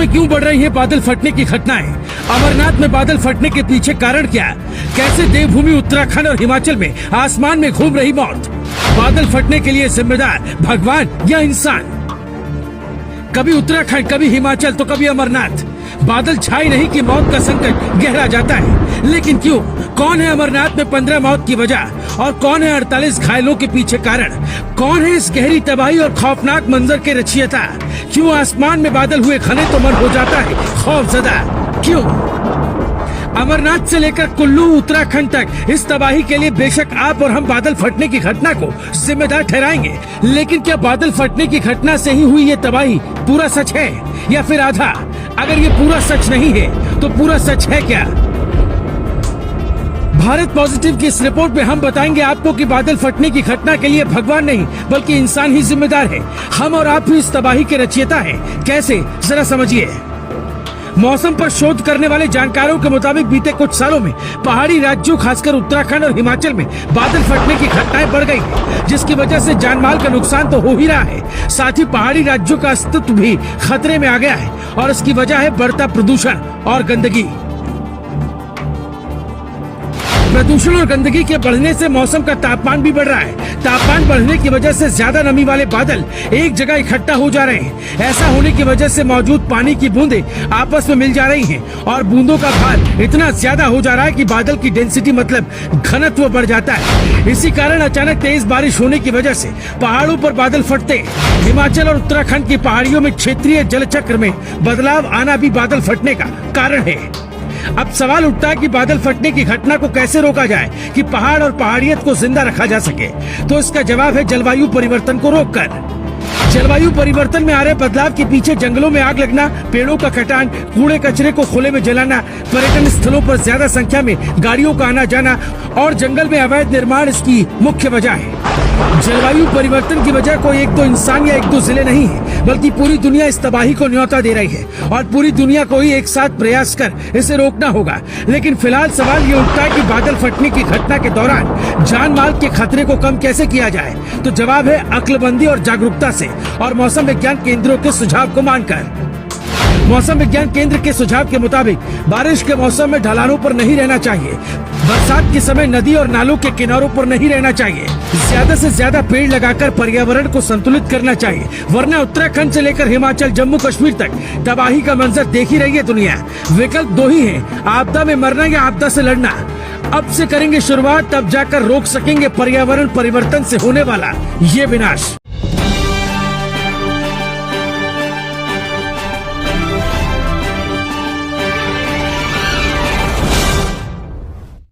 में क्यों बढ़ रही है बादल फटने की घटनाएं? अमरनाथ में बादल फटने के पीछे कारण क्या? कैसे देवभूमि उत्तराखंड और हिमाचल में आसमान में घूम रही मौत? बादल फटने के लिए जिम्मेदार भगवान या इंसान? कभी उत्तराखंड, कभी हिमाचल तो कभी अमरनाथ। बादल छाई नहीं कि मौत का संकट गहरा जाता है, लेकिन क्यों? कौन है अमरनाथ में 15 मौत की वजह और कौन है 48 घायलों के पीछे कारण? कौन है इस गहरी तबाही और खौफनाक मंजर के रचयिता? क्यों आसमान में बादल हुए घने तो मन हो जाता है खौफजदा? क्यों? अमरनाथ से लेकर कुल्लू उत्तराखंड तक इस तबाही के लिए बेशक आप और हम बादल फटने की घटना को जिम्मेदार ठहराएंगे, लेकिन क्या बादल फटने की घटना से ही हुई ये तबाही पूरा सच है या फिर आधा? अगर ये पूरा सच नहीं है तो पूरा सच है क्या? भारत पॉजिटिव की इस रिपोर्ट में हम बताएंगे आपको कि बादल फटने की घटना के लिए भगवान नहीं बल्कि इंसान ही जिम्मेदार है। हम और आप भी इस तबाही के रचयिता हैं। कैसे, जरा समझिए। मौसम पर शोध करने वाले जानकारों के मुताबिक बीते कुछ सालों में पहाड़ी राज्यों खासकर उत्तराखंड और हिमाचल में बादल फटने की घटनाएं बढ़ गई हैं, जिसकी वजह से जानमाल का नुकसान तो हो ही रहा है, साथ ही पहाड़ी राज्यों का अस्तित्व भी खतरे में आ गया है और इसकी वजह है बढ़ता प्रदूषण और गंदगी। प्रदूषण और गंदगी के बढ़ने से मौसम का तापमान भी बढ़ रहा है। तापमान बढ़ने की वजह से ज्यादा नमी वाले बादल एक जगह इकट्ठा हो जा रहे हैं। ऐसा होने की वजह से मौजूद पानी की बूंदें आपस में मिल जा रही हैं और बूंदों का भार इतना ज्यादा हो जा रहा है कि बादल की डेंसिटी मतलब घनत्व बढ़ जाता है। इसी कारण अचानक तेज बारिश होने की वजह से पहाड़ों पर बादल फटते, हिमाचल और उत्तराखंड की पहाड़ियों में क्षेत्रीय जलचक्र में बदलाव आना भी बादल फटने का कारण है। अब सवाल उठता है कि बादल फटने की घटना को कैसे रोका जाए कि पहाड़ और पहाड़ियत को जिंदा रखा जा सके। तो इसका जवाब है जलवायु परिवर्तन को रोककर। जलवायु परिवर्तन में आ रहे बदलाव के पीछे जंगलों में आग लगना, पेड़ों का कटान, कूड़े कचरे को खुले में जलाना, पर्यटन स्थलों पर ज्यादा संख्या में गाड़ियों का आना जाना और जंगल में अवैध निर्माण इसकी मुख्य वजह है। जलवायु परिवर्तन की वजह कोई एक दो इंसान या एक दो जिले नहीं है, बल्कि पूरी दुनिया इस तबाही को न्योता दे रही है और पूरी दुनिया को ही एक साथ प्रयास कर इसे रोकना होगा। लेकिन फिलहाल सवाल ये उठता है कि बादल फटने की घटना के दौरान जान माल के खतरे को कम कैसे किया जाए? तो जवाब है अक्लबंदी और जागरूकता से और मौसम विज्ञान केंद्रों के सुझाव को मानकर। मौसम विज्ञान केंद्र के सुझाव के मुताबिक बारिश के मौसम में ढलानों पर नहीं रहना चाहिए। बरसात के समय नदी और नालों के किनारों पर नहीं रहना चाहिए। ज्यादा से ज्यादा पेड़ लगाकर पर्यावरण को संतुलित करना चाहिए, वरना उत्तराखंड से लेकर हिमाचल जम्मू कश्मीर तक तबाही का मंजर देख ही रही है दुनिया। विकल्प दो ही हैं, आपदा में मरना या आपदा से लड़ना। अब से करेंगे शुरुआत, तब जाकर रोक सकेंगे पर्यावरण परिवर्तन से होने वाला ये विनाश।